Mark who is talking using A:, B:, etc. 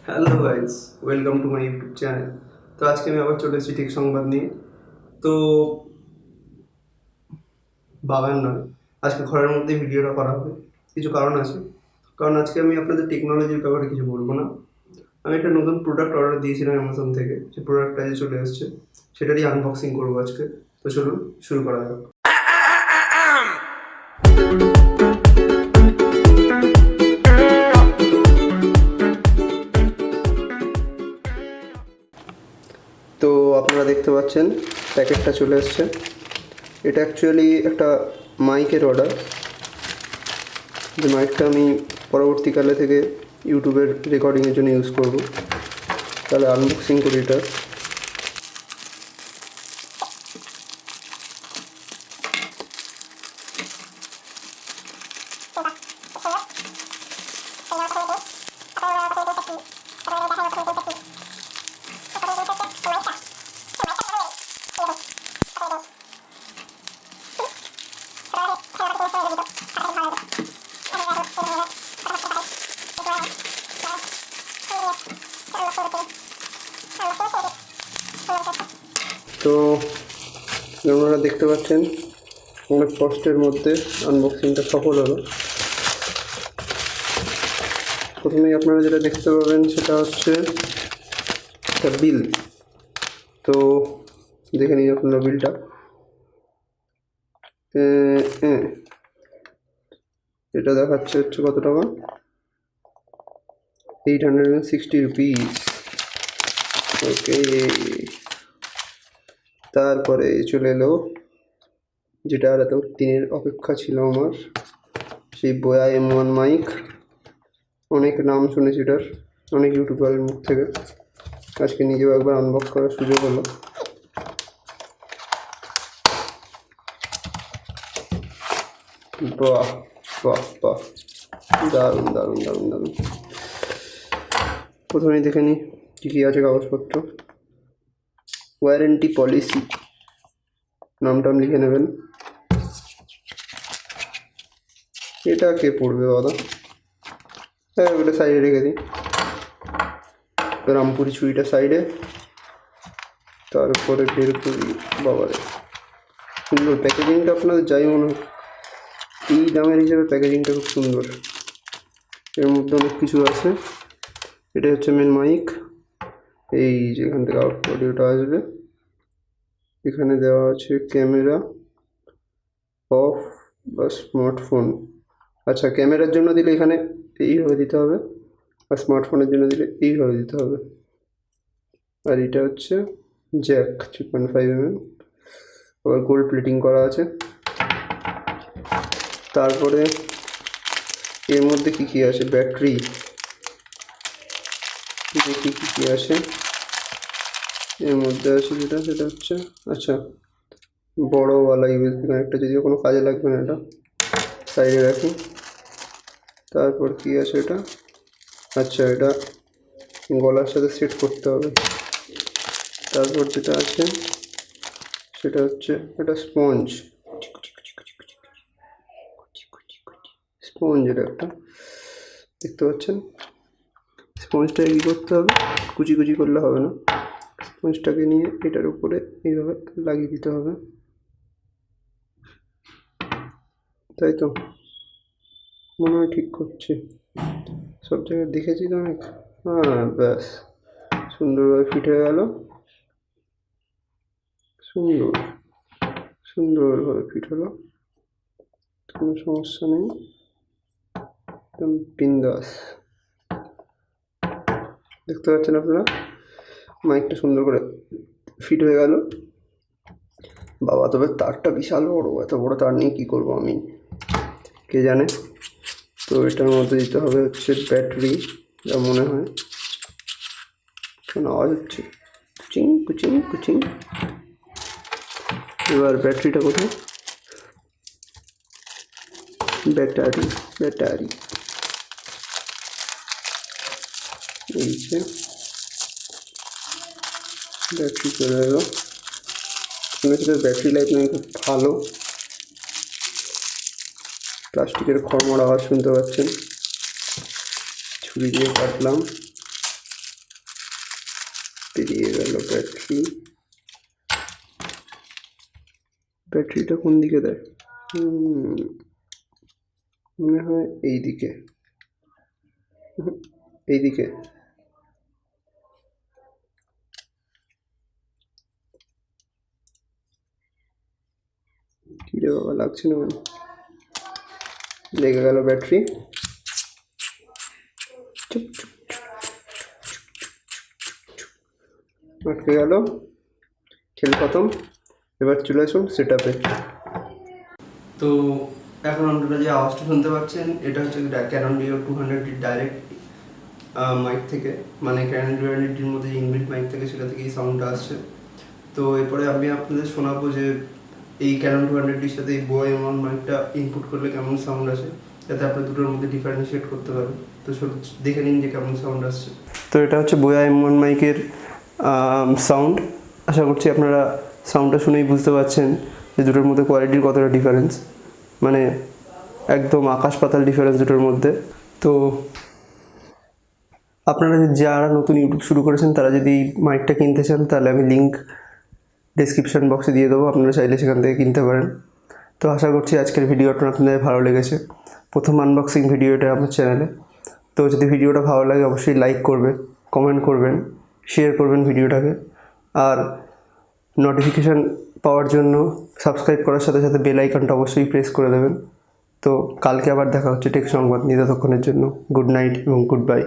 A: Hello guys, welcome to my YouTube channel. তো আজকে আমি আবার চলে এসেছি ঠিক সংবাদ নিয়ে। তো বাগান নয়, আজকে ঘরের মধ্যেই ভিডিওটা করা হবে। কিছু কারণ আছে, কারণ আজকে আমি আপনাদের টেকনোলজির ব্যাপারে কিছু বলবো না। আমি একটা নতুন প্রোডাক্ট অর্ডার দিয়েছিলাম অ্যামাজন থেকে, যে প্রোডাক্টটা যে চলে এসেছে সেটারই আনবক্সিং করবো আজকে। তো চলুন শুরু করা যাক। তো আপনারা দেখতে পাচ্ছেন প্যাকেটটা চলে এসছে। এটা অ্যাকচুয়ালি একটা মাইকের অর্ডার, যে মাইকটা আমি পরবর্তীকালে থেকে ইউটিউবের রেকর্ডিংয়ের জন্য ইউজ করব। তাহলে আনবক্সিং করি এটা। তো আপনারা দেখতে পাচ্ছেন অনেক কষ্টের মধ্যে আনবক্সিংটা সফল হলো। প্রথমেই আপনারা যেটা দেখতে পাবেন সেটা হচ্ছে একটা বিল। তো দেখে নিন আপনারা বিলটা। এটা দেখাচ্ছে হচ্ছে কত টাকা, 860 রুপিস। ওকে, তারপরে চলে এলো যেটা আর এত দিনের অপেক্ষা ছিল আমার, সেই বোয়া M1 মাইক। অনেক নাম শুনেছি এটার, অনেক ইউটিউবারের মুখ থেকে। আজকে নিজেও একবার আনবক্স করার সুযোগ হলো। বাহ বাহ বাহ, দারুণ দারুণ দারুণ দারুণ। প্রথমেই দেখে নিই কী কী আছে কাগজপত্র। ওয়ারেন্টি পলিসি, নামটাম লিখে নেবেন। এটা কে পড়বে দাদা? হ্যাঁ, ওটা সাইডে রেখে দিই। রামপুরি ছুরিটা সাইডে, তারপরে বের করি। বাবারে সুন্দর প্যাকেজিংটা, আপনাদের যাই মনে হোক এই দামের হিসেবে প্যাকেজিংটা খুব সুন্দর। এর মধ্যে অনেক কিছু আছে। এটা হচ্ছে মেন মাইক, এই যেখান থেকে আউট অডিওটা আসবে। এখানে দেওয়া আছে ক্যামেরা অফ বা স্মার্টফোন। আচ্ছা, ক্যামেরার জন্য দিলে এখানে এইভাবে দিতে হবে, আর স্মার্টফোনের জন্য দিলে এইভাবে দিতে হবে। আর এটা হচ্ছে জ্যাক 3.5mm, আবার গোল্ড প্লেটিং করা আছে। তারপরে এর মধ্যে কী কী আছে, ব্যাটারি দেখি কী কী আছে এর মধ্যে আছে। সেটা হচ্ছে আচ্ছা বড়োওয়ালা ইউএসবি কানেক্টর, যদিও কোনো কাজে লাগবে না, এটা সাইডে রাখি। তারপর কী আছে এটা, আচ্ছা এটা গলার সাথে সেট করতে হবে। তারপর যেটা আছে সেটা হচ্ছে এটা স্পঞ্জ, এটা একটা দেখতে পাচ্ছেন। স্পঞ্জটাকে কী করতে হবে, কুচি কুচি করলে হবে না, স্পঞ্জটাকে নিয়ে এটার উপরে এইভাবে লাগিয়ে দিতে হবে, তাই তো মনে হয় ঠিক করছি। সব জায়গায় দেখেছি তো অনেক। হ্যাঁ ব্যাস, সুন্দরভাবে ফিট হয়ে গেল। সুন্দরভাবে ফিট হলো, কোনো সমস্যা নেই, একদম বিন্দাস। দেখতে পাচ্ছেন আপনারা মাইকটা সুন্দর করে ফিট হয়ে গেল। বাবা, তবে তারটা বিশাল বড়, এত বড় তার নিয়ে কী করবো আমি, কে জানে। তো এটার মধ্যে দিতে হবে হচ্ছে ব্যাটারি, যা মনে হয়। কেন আওয়াজ হচ্ছে কুচিং কুচিং কুচিং। এবার ব্যাটারিটা কোথায়, ব্যাটারি এই যে ব্যাটারি চলে এলো। শুনেছি ব্যাটারি লাইফ নাকি খুব ভালো। প্লাস্টিকের খড়মড় আওয়াজ শুনতে পাচ্ছেন, ছুরি দিয়ে কাটলাম। বেরিয়ে গেল ব্যাটারিটা কোন দিকে দেয়? মনে হয় এইদিকে, এইদিকে। কি রে বাবা, লাগছে না কেন? লেগে গেল ব্যাটারি। আটকে গেল, খেল খতম। এবার চলে আসুন সেট আপে। তো এখন আপনারা যে আওয়াজটা শুনতে পাচ্ছেন এটা হচ্ছে ক্যানন ডিও 200 ডাইরেক্ট মাইক থেকে, মানে ক্যানন ডিওর মধ্যে ইনবিল্ট মাইক থেকে, সেটা থেকে এই সাউন্ডটা আসছে। তো এরপরে আমি আপনাদের শোনাবো যে এই ক্যানন 200 সাথে এই বোয়া এমন মাইকটা ইনপুট করলে কেমন সাউন্ড আসে, যাতে আপনি দুটোর মধ্যে ডিফারেন্সিয়েট করতে পারেন। তো দেখে নিন যে কেমন সাউন্ড আসছে। তো এটা হচ্ছে বোয়া এমন মাইকের সাউন্ড। আশা করছি আপনারা সাউন্ডটা শুনেই বুঝতে পারছেন যে দুটোর মধ্যে কোয়ালিটির কতটা ডিফারেন্স, মানে একদম আকাশ পাতাল ডিফারেন্স দুটোর মধ্যে। তো আপনারা যারা নতুন ইউটিউব শুরু করেছেন তারা যদি মাইকটা কিনতে চান তাহলে আমি লিঙ্ক ডেসক্রিপশন বক্সে দিয়ে দেবো, আপনারা চাইলে সেখান থেকে কিনতে পারেন। তো আশা করছি আজকের ভিডিওটা আপনাদের ভালো লেগেছে, প্রথম আনবক্সিং ভিডিও এটা আমার চ্যানেলে। তো যদি ভিডিওটা ভালো লাগে অবশ্যই লাইক করবেন, কমেন্ট করবেন, শেয়ার করবেন ভিডিওটাকে, আর নোটিফিকেশান পাওয়ার জন্য সাবস্ক্রাইব করার সাথে সাথে বেল আইকনটা অবশ্যই প্রেস করে দেবেন। তো কালকে আবার দেখা হচ্ছে টেক সংবাদ নিয়ে, ততক্ষণের জন্য গুড নাইট এবং গুড বাই।